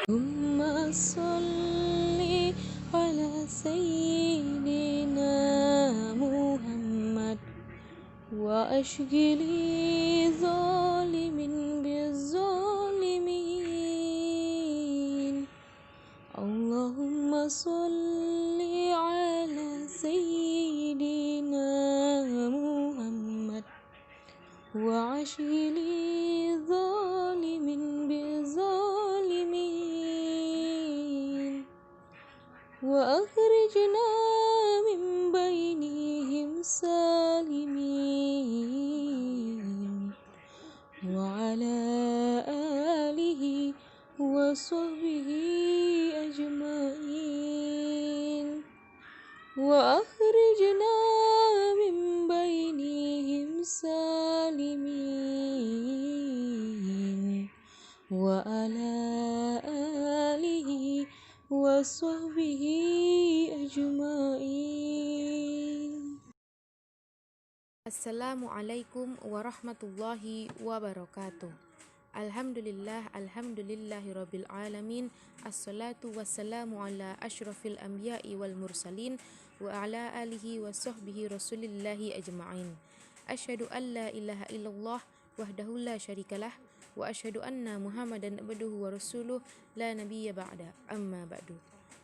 ثم صل على سيدنا محمد وأشغل ظالم بالظالمين. اللهم صل على سيدنا محمد وأشغل ظالم بالظالمين وأخرجنا من بينهم سالمين وعلى آله وصحبه أجمعين وأخرجنا من بينهم سالمين وعلى آله وصحبه أجمعين. Assalamualaikum warahmatullahi wabarakatuh. Alhamdulillahirabbil alamin. Assalatu wassalamu ala asyrafil anbiya'i wal mursalin wa ala alihi wa sahbihi rasulillahi ajma'in. Asyhadu an la ilaha illallah wahdahu la syarikalah wa asyhadu anna Muhammadan abduhu wa rasuluh la nabiyya ba'da. Amma ba'du.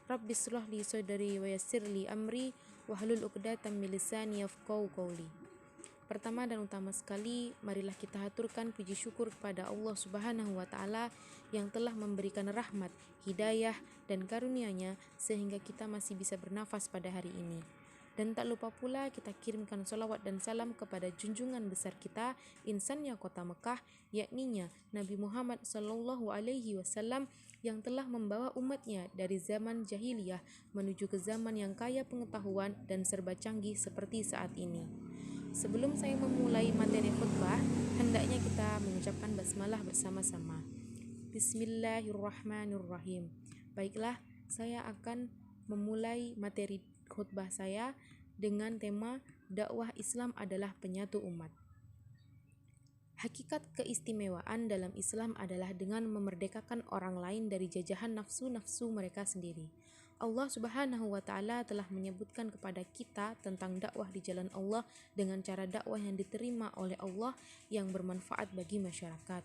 Rabbis shrah li sadri wa yassir li amri wahlul 'uqdatam min lisani yafqahu qawli. Pertama dan utama sekali, marilah kita haturkan puji syukur kepada Allah Subhanahu wa Ta'ala yang telah memberikan rahmat, hidayah, dan karunia-Nya sehingga kita masih bisa bernafas pada hari ini. Dan tak lupa pula kita kirimkan salawat dan salam kepada junjungan besar kita, insannya kota Mekah, yakninya Nabi Muhammad Sallallahu Alaihi Wasallam yang telah membawa umatnya dari zaman jahiliyah menuju ke zaman yang kaya pengetahuan dan serba canggih seperti saat ini. Sebelum saya memulai materi khutbah, hendaknya kita mengucapkan basmalah bersama-sama. Bismillahirrahmanirrahim. Baiklah, saya akan memulai materi khutbah saya dengan tema dakwah Islam adalah penyatu umat. Hakikat keistimewaan dalam Islam adalah dengan memerdekakan orang lain dari jajahan nafsu-nafsu mereka sendiri. Allah Subhanahu wa Ta'ala telah menyebutkan kepada kita tentang dakwah di jalan Allah dengan cara dakwah yang diterima oleh Allah yang bermanfaat bagi masyarakat.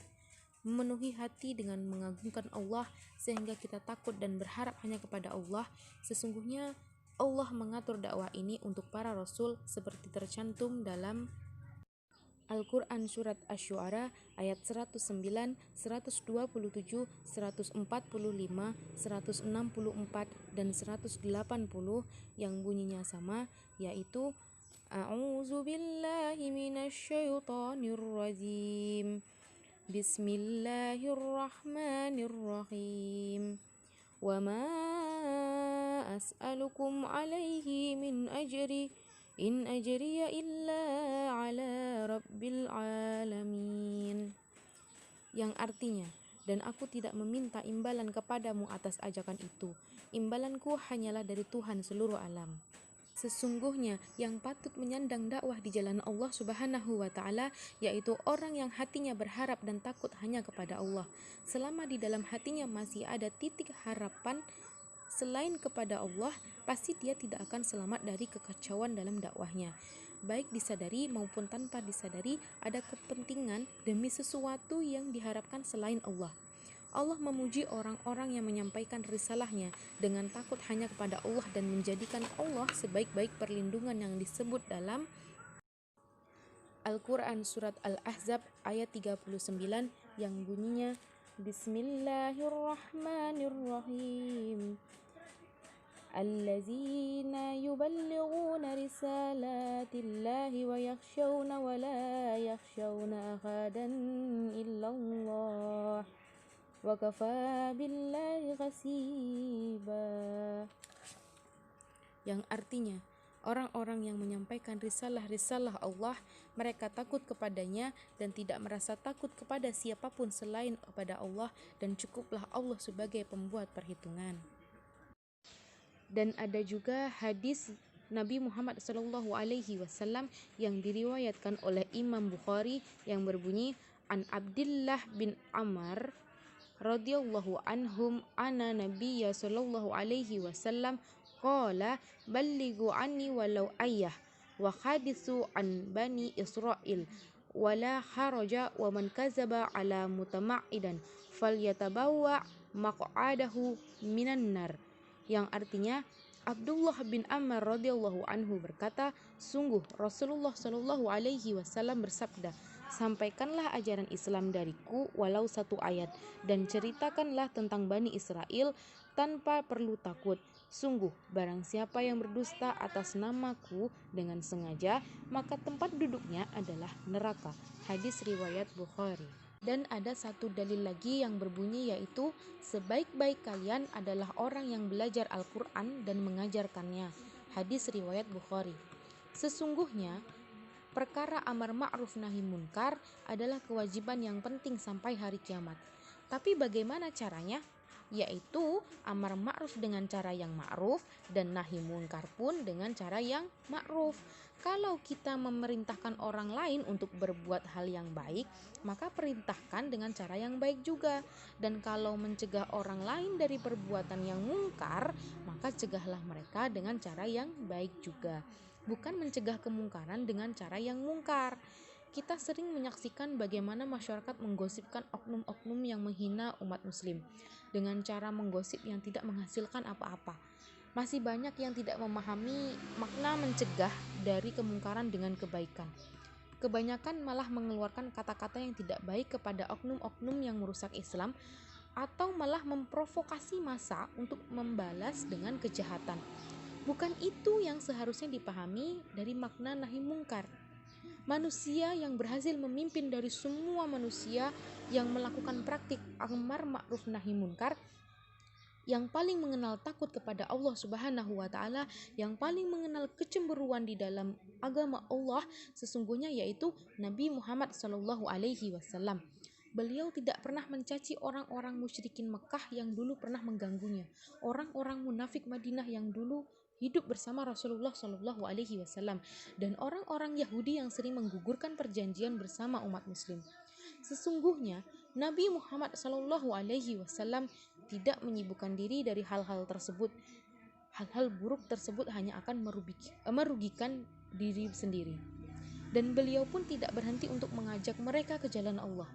Memenuhi hati dengan mengagungkan Allah sehingga kita takut dan berharap hanya kepada Allah. Sesungguhnya Allah mengatur dakwah ini untuk para rasul seperti tercantum dalam Al-Quran Surat Asy-Syu'ara ayat 109, 127, 145, 164, dan 180 yang bunyinya sama, yaitu A'udzu billahi minasyaitonir rajim. Bismillahirrahmanirrahim. Wa ma as'alukum alaihi min ajri in ajriya illa ala rabbil alamin. Yang artinya, dan aku tidak meminta imbalan kepadamu atas ajakan itu. Imbalanku hanyalah dari Tuhan seluruh alam. Sesungguhnya yang patut menyandang dakwah di jalan Allah Subhanahu wa Ta'ala yaitu orang yang hatinya berharap dan takut hanya kepada Allah. Selama di dalam hatinya masih ada titik harapan selain kepada Allah, pasti dia tidak akan selamat dari kekacauan dalam dakwahnya. Baik disadari maupun tanpa disadari, ada kepentingan demi sesuatu yang diharapkan selain Allah. Allah memuji orang-orang yang menyampaikan risalahnya dengan takut hanya kepada Allah dan menjadikan Allah sebaik-baik perlindungan yang disebut dalam Al-Quran Surat Al-Ahzab ayat 39 yang bunyinya Bismillahirrahmanirrahim. Allazina yuballighuna risalatillahi wa yakhshawna wa la yakhshawna ahadan illallah wa kafa billahi hasiba. Yang artinya, orang-orang yang menyampaikan risalah-risalah Allah, mereka takut kepadanya dan tidak merasa takut kepada siapapun selain kepada Allah, dan cukuplah Allah sebagai pembuat perhitungan. Dan ada juga hadis Nabi Muhammad SAW yang diriwayatkan oleh Imam Bukhari yang berbunyi An Abdillah bin Amr radhiyallahu anhum anna nabiyya sallallahu alaihi wasallam qala ballighu anni walau ayah wa hadithu an bani Israil wala haraja wa man kazaba ala mutamaidan falyatabawwa maq'adahu minan nar, yang artinya Abdullah bin Amr radhiyallahu anhu berkata, sungguh Rasulullah shallallahu alaihi wasallam bersabda, sampaikanlah ajaran Islam dariku walau satu ayat dan ceritakanlah tentang Bani Israel tanpa perlu takut. Sungguh barang siapa yang berdusta atas namaku dengan sengaja, maka tempat duduknya adalah neraka. Hadis riwayat Bukhari. Dan ada satu dalil lagi yang berbunyi, yaitu sebaik-baik kalian adalah orang yang belajar Al-Quran dan mengajarkannya. Hadis riwayat Bukhari. Sesungguhnya perkara amar ma'ruf nahi munkar adalah kewajiban yang penting sampai hari kiamat. Tapi bagaimana caranya? Yaitu amar ma'ruf dengan cara yang ma'ruf dan nahi munkar pun dengan cara yang ma'ruf. Kalau kita memerintahkan orang lain untuk berbuat hal yang baik, maka perintahkan dengan cara yang baik juga. Dan kalau mencegah orang lain dari perbuatan yang mungkar, maka cegahlah mereka dengan cara yang baik juga. Bukan mencegah kemungkaran dengan cara yang mungkar. Kita sering menyaksikan bagaimana masyarakat menggosipkan oknum-oknum yang menghina umat muslim dengan cara menggosip yang tidak menghasilkan apa-apa. Masih banyak yang tidak memahami makna mencegah dari kemungkaran dengan kebaikan. Kebanyakan malah mengeluarkan kata-kata yang tidak baik kepada oknum-oknum yang merusak Islam, atau malah memprovokasi massa untuk membalas dengan kejahatan. Bukan itu yang seharusnya dipahami dari makna nahi mungkar. Manusia yang berhasil memimpin dari semua manusia yang melakukan praktik amar ma'ruf nahi munkar, yang paling mengenal takut kepada Allah Subhanahu wa taala, yang paling mengenal kecemburuan di dalam agama Allah sesungguhnya yaitu Nabi Muhammad sallallahu alaihi wasallam. Beliau tidak pernah mencaci orang-orang musyrikin Mekah yang dulu pernah mengganggunya, orang-orang munafik Madinah yang dulu hidup bersama Rasulullah sallallahu alaihi wasallam, dan orang-orang Yahudi yang sering menggugurkan perjanjian bersama umat muslim. Sesungguhnya Nabi Muhammad sallallahu alaihi wasallam tidak menyibukkan diri dari hal-hal tersebut. Hal-hal buruk tersebut hanya akan merugikan diri sendiri. Dan beliau pun tidak berhenti untuk mengajak mereka ke jalan Allah.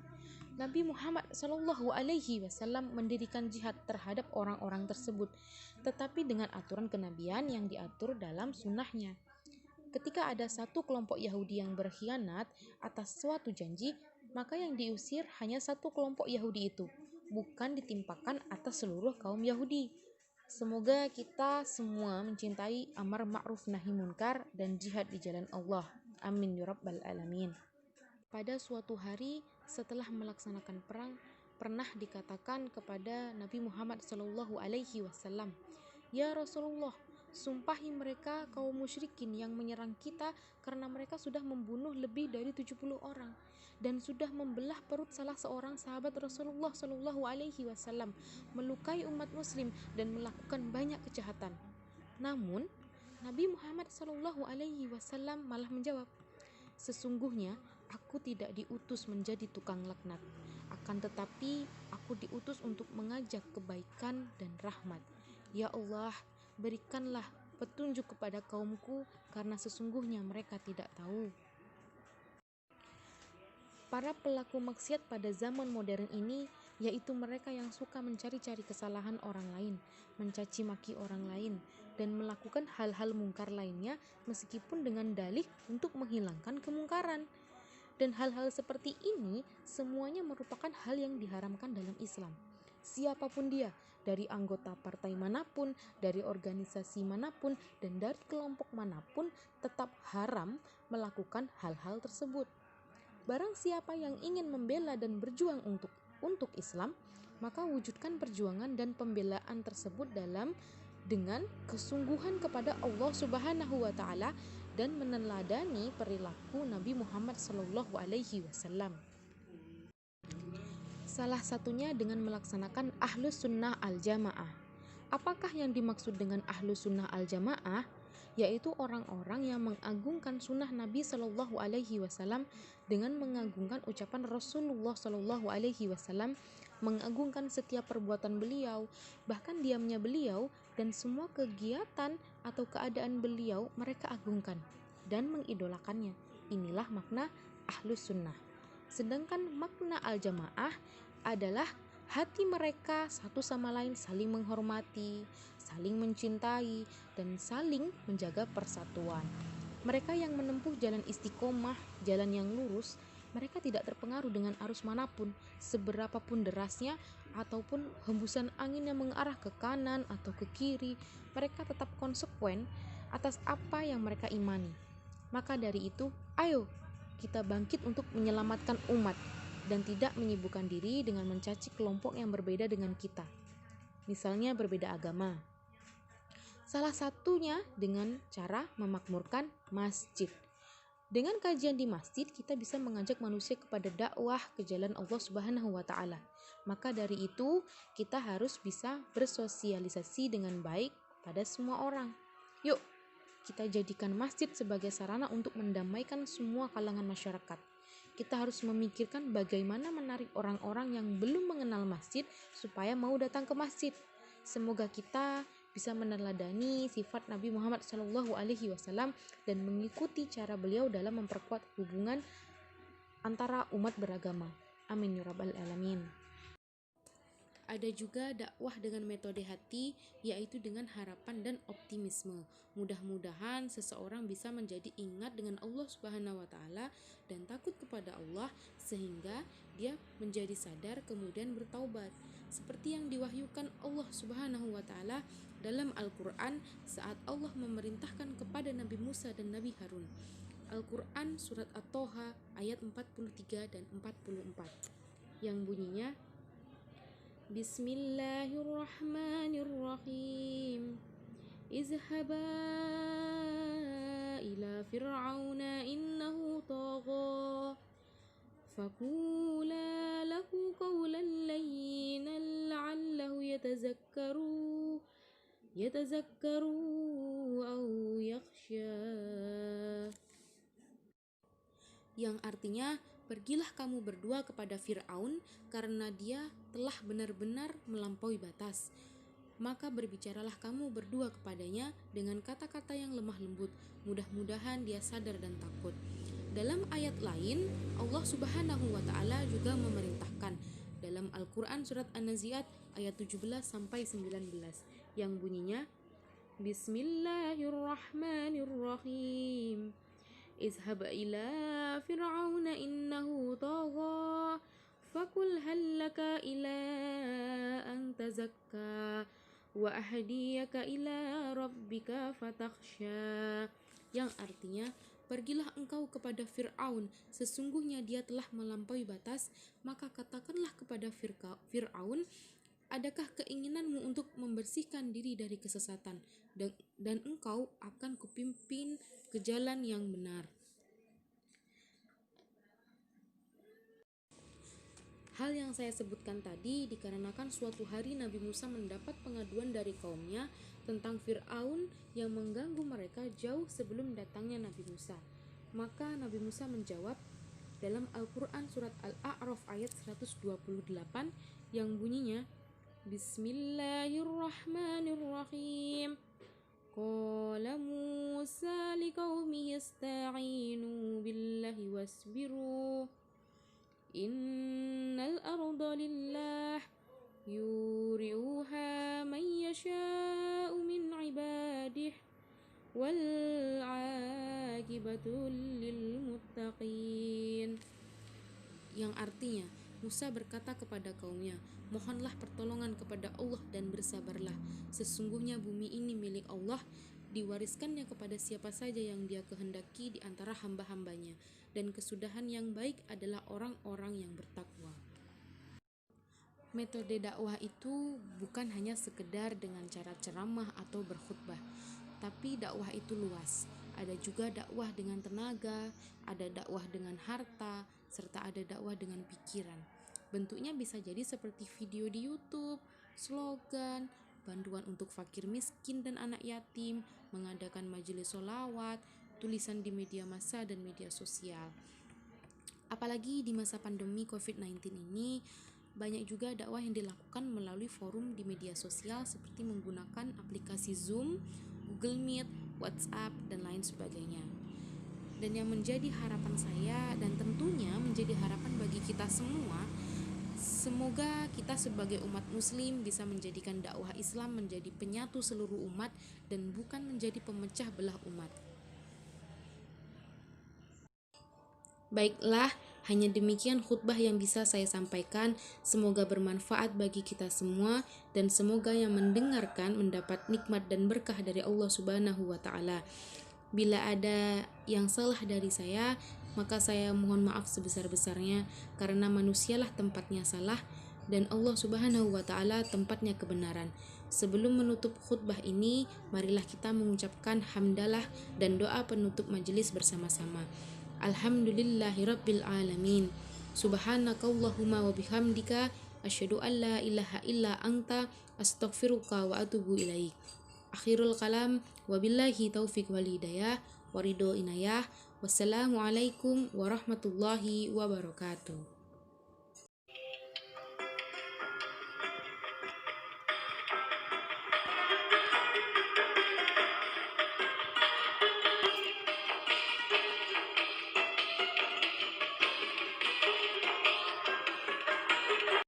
Nabi Muhammad sallallahu alaihi wasallam mendirikan jihad terhadap orang-orang tersebut, tetapi dengan aturan kenabian yang diatur dalam sunnahnya. Ketika ada satu kelompok Yahudi yang berkhianat atas suatu janji, maka yang diusir hanya satu kelompok Yahudi itu, bukan ditimpakan atas seluruh kaum Yahudi. Semoga kita semua mencintai amar ma'ruf nahi munkar dan jihad di jalan Allah. Amin ya rabbal alamin. Pada suatu hari setelah melaksanakan perang, pernah dikatakan kepada Nabi Muhammad sallallahu alaihi wasallam, "Ya Rasulullah, sumpahi mereka kaum musyrikin yang menyerang kita karena mereka sudah membunuh lebih dari 70 orang dan sudah membelah perut salah seorang sahabat Rasulullah Shallallahu alaihi wasallam, melukai umat muslim dan melakukan banyak kejahatan." Namun Nabi Muhammad Shallallahu alaihi wasallam malah menjawab, "Sesungguhnya aku tidak diutus menjadi tukang laknat, akan tetapi aku diutus untuk mengajak kebaikan dan rahmat. Ya Allah, berikanlah petunjuk kepada kaumku karena sesungguhnya mereka tidak tahu." Para pelaku maksiat pada zaman modern ini, yaitu mereka yang suka mencari-cari kesalahan orang lain, mencaci maki orang lain, dan melakukan hal-hal mungkar lainnya meskipun dengan dalih untuk menghilangkan kemungkaran. Dan hal-hal seperti ini semuanya merupakan hal yang diharamkan dalam Islam. Siapapun dia, dari anggota partai manapun, dari organisasi manapun, dan dari kelompok manapun, tetap haram melakukan hal-hal tersebut. Barang siapa yang ingin membela dan berjuang untuk Islam, maka wujudkan perjuangan dan pembelaan tersebut dengan kesungguhan kepada Allah Subhanahu wa taala dan meneladani perilaku Nabi Muhammad sallallahu alaihi wasallam. Salah satunya dengan melaksanakan Ahlus Sunnah Al-Jamaah. Apakah yang dimaksud dengan Ahlus Sunnah Al-Jamaah? Yaitu orang-orang yang mengagungkan sunnah Nabi Shallallahu Alaihi Wasallam dengan mengagungkan ucapan Rasulullah Shallallahu Alaihi Wasallam mengagungkan setiap perbuatan beliau, bahkan diamnya beliau dan semua kegiatan atau keadaan beliau mereka agungkan dan mengidolakannya. Inilah makna ahlus sunnah. Sedangkan makna al-jamaah adalah hati mereka satu sama lain saling menghormati, saling mencintai, dan saling menjaga persatuan. Mereka yang menempuh jalan istiqomah, jalan yang lurus, mereka tidak terpengaruh dengan arus manapun, seberapapun derasnya ataupun hembusan angin yang mengarah ke kanan atau ke kiri. Mereka tetap konsekuen atas apa yang mereka imani. Maka dari itu, ayo kita bangkit untuk menyelamatkan umat dan tidak menyibukkan diri dengan mencaci kelompok yang berbeda dengan kita. Misalnya berbeda agama. Salah satunya dengan cara memakmurkan masjid. Dengan kajian di masjid, kita bisa mengajak manusia kepada dakwah ke jalan Allah Subhanahu wa Ta'ala. Maka dari itu, kita harus bisa bersosialisasi dengan baik pada semua orang. Yuk, kita jadikan masjid sebagai sarana untuk mendamaikan semua kalangan masyarakat. Kita harus memikirkan bagaimana menarik orang-orang yang belum mengenal masjid supaya mau datang ke masjid. Semoga kita bisa meneladani sifat Nabi Muhammad SAW dan mengikuti cara beliau dalam memperkuat hubungan antara umat beragama. Amin ya rabbal alamin. Ada juga dakwah dengan metode hati, yaitu dengan harapan dan optimisme. Mudah-mudahan seseorang bisa menjadi ingat dengan Allah Subhanahu wa Ta'ala dan takut kepada Allah, sehingga dia menjadi sadar kemudian bertaubat. Seperti yang diwahyukan Allah Subhanahu wa Ta'ala dalam Al-Quran saat Allah memerintahkan kepada Nabi Musa dan Nabi Harun. Al-Quran surat At-Toha ayat 43 dan 44 yang bunyinya, Bismillahirrahmanirrahim. Izhaba ila fir'auna innahu tagha. Faqula lahu qawlan layyinan la'allahu yatazakkaru aw yakhsha. Yang artinya, pergilah kamu berdua kepada Fir'aun karena dia telah benar-benar melampaui batas. Maka berbicaralah kamu berdua kepadanya dengan kata-kata yang lemah lembut. Mudah-mudahan dia sadar dan takut. Dalam ayat lain, Allah Subhanahu wa Ta'ala juga memerintahkan dalam Al-Quran surat An-Nazi'at ayat 17-19 yang bunyinya, Bismillahirrahmanirrahim. Izhab ila fir'auna innahu tagha. Fakul hallaka ila an tazakka wa ahdiyaka ila rabbika fatakhsha. Yang artinya, pergilah engkau kepada Fir'aun, sesungguhnya dia telah melampaui batas, maka katakanlah kepada Fir'aun, adakah keinginanmu untuk membersihkan diri dari kesesatan, dan engkau akan kupimpin ke jalan yang benar. Hal yang saya sebutkan tadi dikarenakan suatu hari Nabi Musa mendapat pengaduan dari kaumnya tentang Fir'aun yang mengganggu mereka jauh sebelum datangnya Nabi Musa. Maka Nabi Musa menjawab dalam Al-Quran surat Al-A'raf ayat 128 yang bunyinya, Bismillahirrahmanirrahim. Qala Musa liqaumihi ista'inu billahi wasbiru. Innal arda lillah yuri'uha man yasha'u min ibadih wal 'aqibatu lil muttaqin. Yang artinya, Musa berkata kepada kaumnya, mohonlah pertolongan kepada Allah dan bersabarlah. Sesungguhnya bumi ini milik Allah, diwariskannya kepada siapa saja yang dia kehendaki di antara hamba-hambanya, dan kesudahan yang baik adalah orang-orang yang bertakwa. Metode dakwah itu bukan hanya sekedar dengan cara ceramah atau berkhutbah, tapi dakwah itu luas. Ada juga dakwah dengan tenaga, ada dakwah dengan harta, serta ada dakwah dengan pikiran. Bentuknya bisa jadi seperti video di YouTube, slogan, bantuan untuk fakir miskin dan anak yatim, mengadakan majelis sholawat, tulisan di media massa dan media sosial. Apalagi di masa pandemi COVID-19 ini, Banyak juga dakwah yang dilakukan melalui forum di media sosial seperti menggunakan aplikasi Zoom, Google Meet, WhatsApp, dan lain sebagainya. Dan yang menjadi harapan saya dan tentunya menjadi harapan bagi kita semua, semoga kita sebagai umat muslim bisa menjadikan dakwah Islam menjadi penyatu seluruh umat dan bukan menjadi pemecah belah umat. Baiklah, hanya demikian khutbah yang bisa saya sampaikan. Semoga bermanfaat bagi kita semua dan semoga yang mendengarkan mendapat nikmat dan berkah dari Allah Subhanahu wa taala. Bila ada yang salah dari saya, maka saya mohon maaf sebesar-besarnya karena manusialah tempatnya salah dan Allah Subhanahu wa taala tempatnya kebenaran. Sebelum menutup khutbah ini, marilah kita mengucapkan hamdalah dan doa penutup majelis bersama-sama. Alhamdulillahirabbil alamin. Subhanakallahumma wa bihamdika asyhadu an la ilaha illa anta astaghfiruka wa atubu ilaik. Akhirul kalam, wabillahi taufiq wal hidayah, waridho inayah. Wassalamualaikum warahmatullahi wabarakatuh.